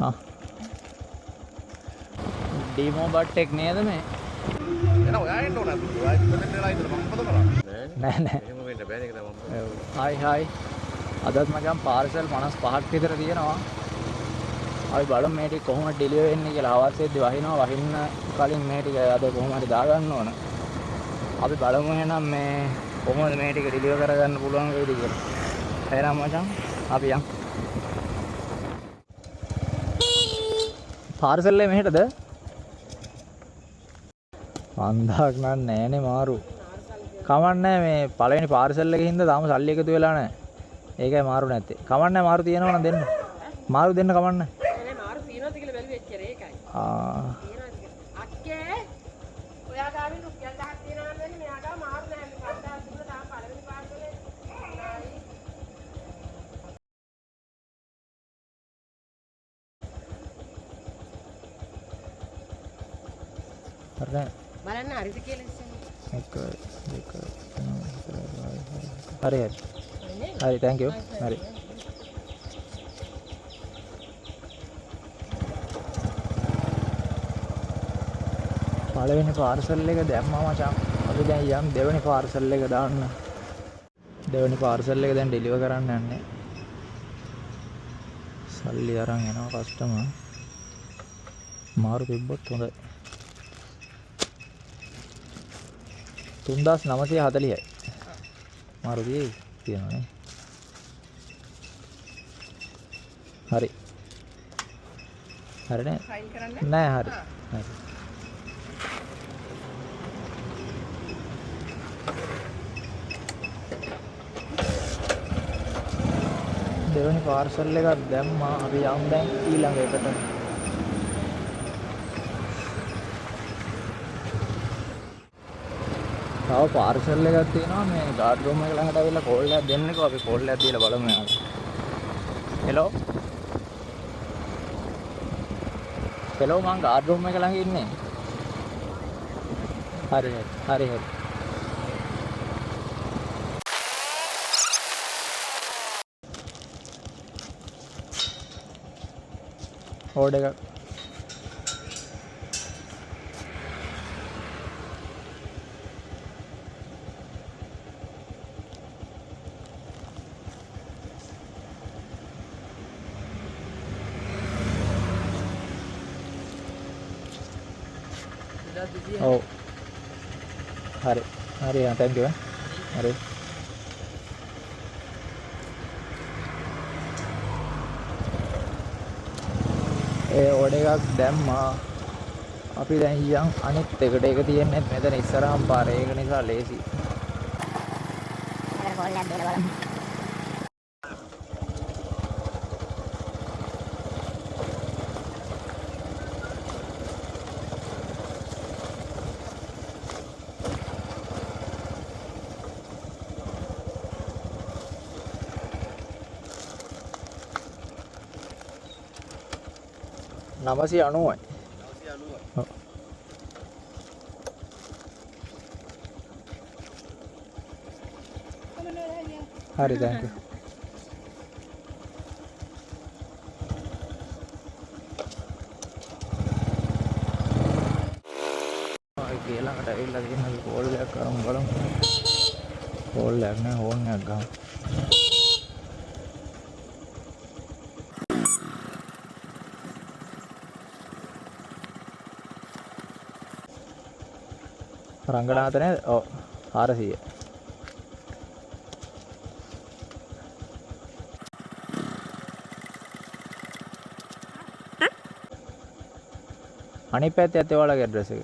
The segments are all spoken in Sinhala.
ආ ඩීමෝ බට් එක නේද මේ? එනවා ඔයා එන්න ඕන. ඔයා ඉස්සරහට වෙලා ඉඳලා මම මොකද කරන්නේ? නෑ නෑ. එහෙම වෙන්න බෑ නේද මම. Hi hi. අදත් මගම් පාර්සල් 55ක් විතර තියෙනවා. අපි බලමු මේ ටික කොහොමද ඩෙලිවර් වෙන්නේ කියලා. හවසේදී වහිනවා. වහින්න කලින් මේ ටික අද කොහොම හරි දාගන්න ඕන. අපි බලමු එහෙනම් මේ කොහොමද මේ ටික ඩෙලිවර් කරගන්න පුළුවන් වෙයිද කියලා. එහෙනම් මචං අපි යමු. පාර්සල් එක මෙහෙටද? අන්දාක් නෑනේ මාරු. කමන්නේ මේ පළවෙනි පාර්සල් එකේ හින්දා තාම සල්ලි එකතු වෙලා නැහැ. ඒකයි මාරු නැත්තේ. කමන්නේ මාරු තියෙනවා නම් දෙන්න. මාරු දෙන්න කමන්නේ. නෑ මාරු තියනවාද කියලා බැලුවේ එච්චර ඒකයි. අක්කේ ඔයා ගාවින් රුපියල් 1000ක් තියනවා නම් වෙන්නේ මෙයා ගාව මාරු නෑ මේ 5000 තිබුණා තාම පළවෙනි පාර්සලේ හරිද? බලන්න හරිද කියලා ඉස්සෙල්ලා. එක දෙක හරි හරි. හරි thank you. හරි. පළවෙනි පාර්සල් එක දැම්මා මචං. අපි දැන් යම් දෙවෙනි පාර්සල් එක දාන්න. දෙවෙනි පාර්සල් එක දැන් ඩෙලිවර් කරන්න යන්නේ. සල්ලි අරන් එනවා කස්ටමර්. මාරු තිබ්බොත් හොඳයි. 3940යි. මාරු තියෙනවනේ. හරි. හරිනේ? ෆයිල් කරන්න නෑ හරි. හරි. දෙවෙනි පාර්සල් එකක් දැම්මා. අපි යමු දැන් ඊළඟ එකට. තව පාර්සල් එකක් තියෙනවා මේ ගාඩ් රූම් එක ළඟට අවිල්ලා කෝල් එකක් දෙන්නකෝ. අපි කෝල් එකක් දීලා බලමු යාළුවා. හෙලෝ. හෙලෝ මං ගාඩ් රූම් එක ළඟ ඉන්නේ. හරි හරි. හරි හරි. ඕඩර් එකක් ඔව් හරි හරි thank you හරි ඒ ඕඩර් එකක් දැම්මා අපි දැන් යන් අනිත් එකට ඒක තියෙන්නේ මෙතන ඉස්සරහම පාර ඒක නිසා ලේසි කෝල් එකක් දෙලා බලමු නවසිය 90යි. හරි thank you. ආයි ළඟට ඇවිල්ලා තියෙන කෝල් එකක් කරමු බලමු. කෝල් එකක් නෑ හෝන් එකක් ගමු. රංගනාත නේද? ඔව් 400. අනිත් පැත්තේ ඇත්තේ ඔයාලගේ ඇඩ්‍රස් එක.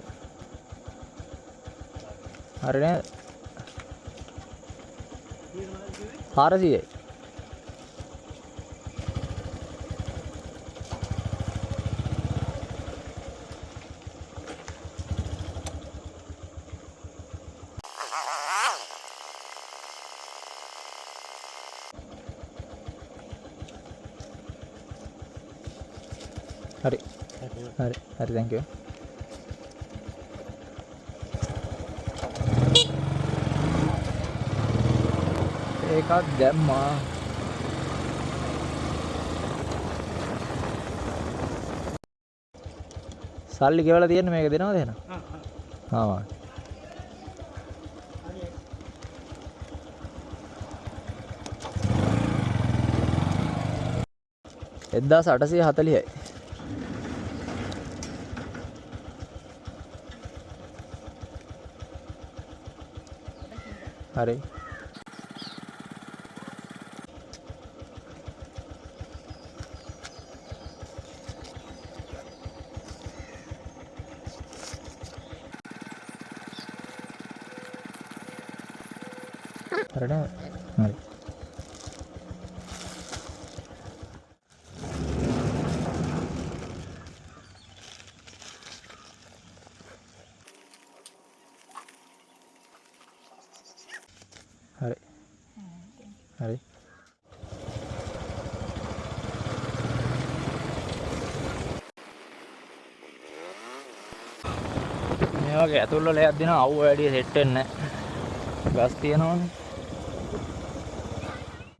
හරි නේද? 400යි. හරි හරි හරි thank you. ඒකත් දැම්මා සල්ලි ගෙවලා තියෙන මේක දෙනවද එහෙනම්? ආ. 1840යි. හරි. හරිද? හරි. හරි. හරි. මේ වගේ ඇතුල් වල එකක් දෙනවා අවුව වැඩි සෙට් වෙන්නේ නැහැ. ගස් තියනවනේ.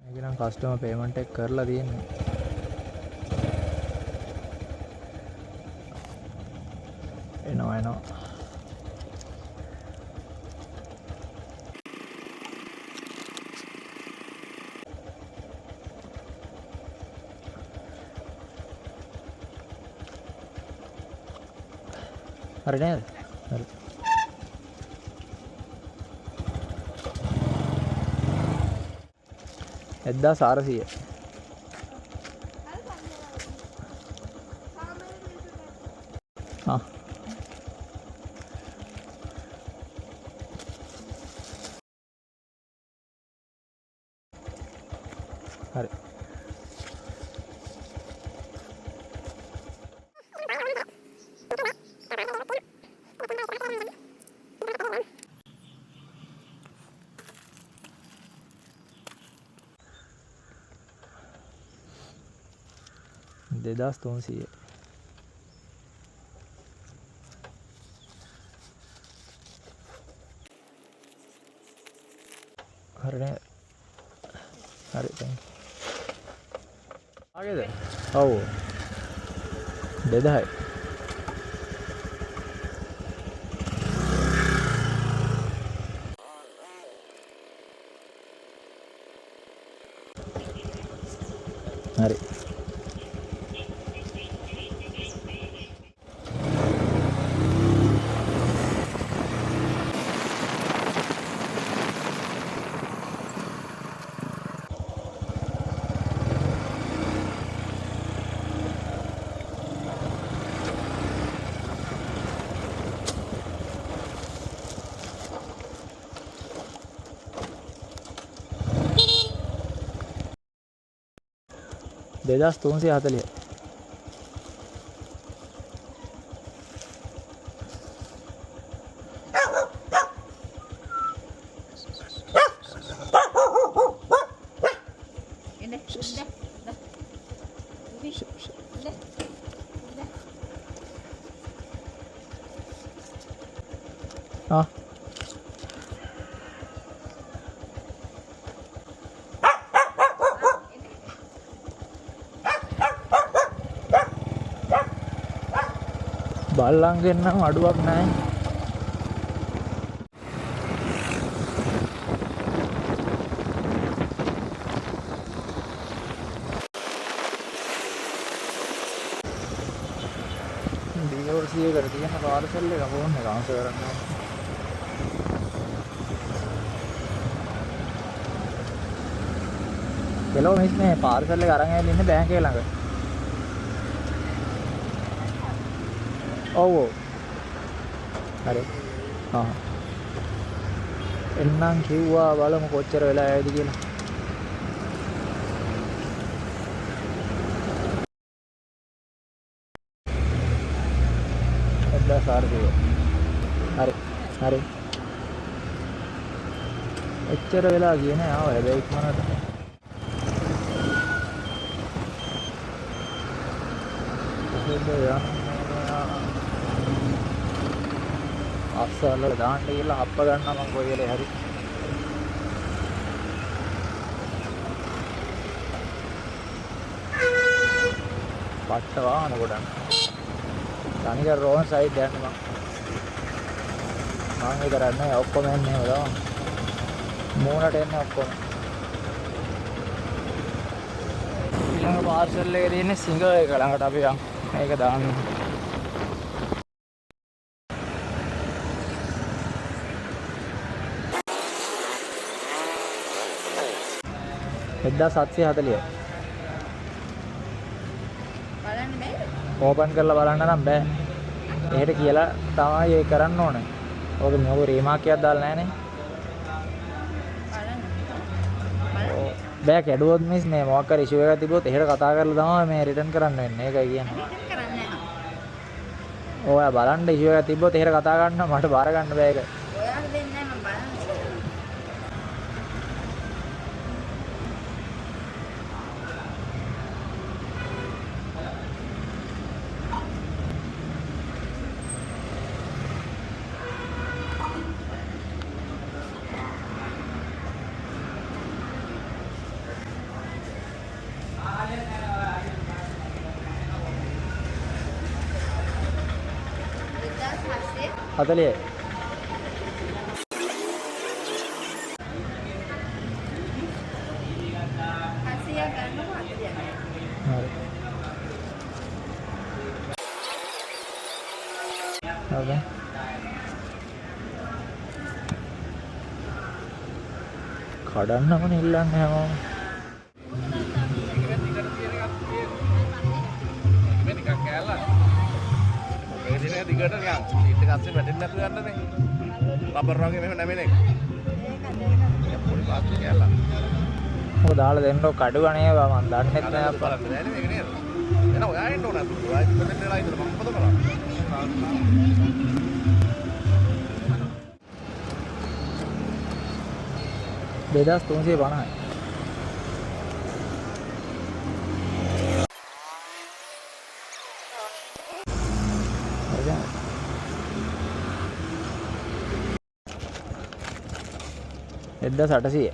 මේක නම් කස්ටමර් පේමන්ට් එක කරලා තියෙන්නේ. එනවා. හරි නේද? හරි. එද්දා 400. ආ. හරි. දෙදස් 300. හරි නේද? හරි thank you. ආගේද? ඔව්. 2000යි. හරි. දෙදස් 340. Ah. බල්ලන්ගෙන් නම් අඩුවක් නැහැ. ඩීවර්සිය කර තියෙන පාර්සල් එක ෆෝන් එක ආන්සර් කරන්න. කෙලෝ මිස් මේ පාර්සල් එක අරන් ඇවිල්ලා ඉන්නේ බෑන්ක් එක ළඟ. ඔව්. හරි. ආ. එන්නම් කිව්වා බලමු කොච්චර වෙලා ආවේද කියලා. එද්දා සාර්ථකයි. හරි. හරි. එච්චර වෙලා ගියේ නෑ ආව හැබැයි ඉක්මනට. අස්සවල දාන්න කියලා හප්ප ගන්නවා මං කොයි වෙලේ හරි. පට්ට වාහන ගොඩක්. තනිකර රෝන් සයිඩ් යන්න මම විතරක් නෙවෙයි ඔක්කොම එන්නේ එහෙම තමයි. මූණට එන්නේ ඔක්කොම. ඊළඟ පාර්සල් එකේ තියෙන්නේ සිංගර් එක ළඟට අපි යන් මේක දාන්න. 1740. බලන්න බෑ. ඕපන් කරලා බලන්න නම් බෑ. එහෙට කියලා තමයි ඒක කරන්න ඕනේ. ඕක මොකද රීමාක් එකක් දාලා නැහනේ. බලන්න. බෑ කැඩුවොත් මිස් මේ මොකක් හරි ඉෂුව එකක් තිබුණොත් එහෙට කතා කරලා තමයි මේ රිටර්න් කරන්න වෙන්නේ. ඒකයි කියන්නේ. රිටර්න් කරන්නේ නැහැ. ඔයා බලන්න ඉෂුව එකක් තිබ්බොත් එහෙට කතා ගන්න මට බාර ගන්න බෑ ඒක. ඔයාලා දෙන්නේ නැහැ මම බලන්න. හතලිය. හරි. කඩන්නම නෙල්ලන්නේ හැමෝම. මේ නිකන් කෑල්ලක්. මේ දින එක දිගට නිකන් සීට් එක අස්සේ වැටෙන්නේ නැතුව යන්නනේ. රබර් වගේ මෙහෙම නැමෙන එක. ඒක පොඩි පාස්ට් කෑල්ලක්. ඔය දාලා දෙන්නෝ කඩු ගණේ මම දන්නෙත් නෑ අප්පා. බලන්න බෑනේ මේක නේද? එහෙනම් ඔයා එන්න ඕන අපිට. ඔයා ඉතින් වෙලා ඉඳලා මම මොකද කරන්නේ? 2350යි. හරිද? 1800.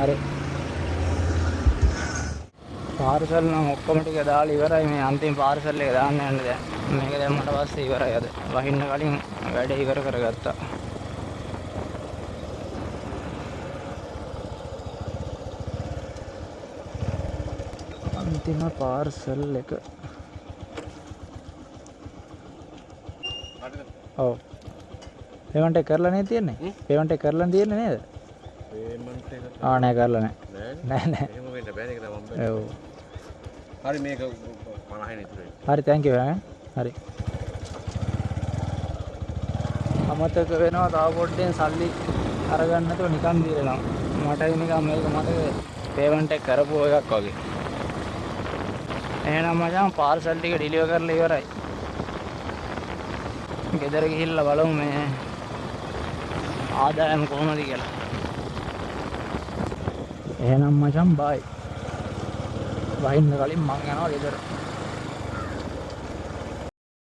හරි පාර්සල් නම් ඔක්කොම ටික දාලා ඉවරයි. මේ අන්තිම පාර්සල් එක දාන්න යන්න දැන්. මේක දැම්මට පස්සේ ඉවරයි අද. වහින්න කලින් වැඩ ඉවර කරගත්තා. අන්තිම පාර්සල් එක. ඔව්. පේමන්ට් එක කරලා නේ තියෙන්නේ? පේමන්ට් එක කරලා තියෙන්නේ නේද? පේමන්ට් එක නෑ කරලා නෑ. නෑ. එහෙම වෙන්න බෑනේ ඒක තමයි මම. ඔව්. හරි මේක 50යි ඉතුරු වෙන්නේ. හරි thank you ඈ. හරි. අමතක වෙනවා තව පොඩ්ඩෙන් සල්ලි අරගන්න නැතුව නිකන් දිරනවා. මට නිකන් මේක මතක පේමන්ට් එක කරපුව එකක් වගේ. එහෙනම් මචං පාර්සල් ටික ඩිලිවර් කරලා ඉවරයි. ගෙදර ගිහිල්ලා බලමු මේ ආදායම කොහොමද කියලා. එහෙනම් මචං බයි. වහින්න කලින් මං යනවා ගෙදර.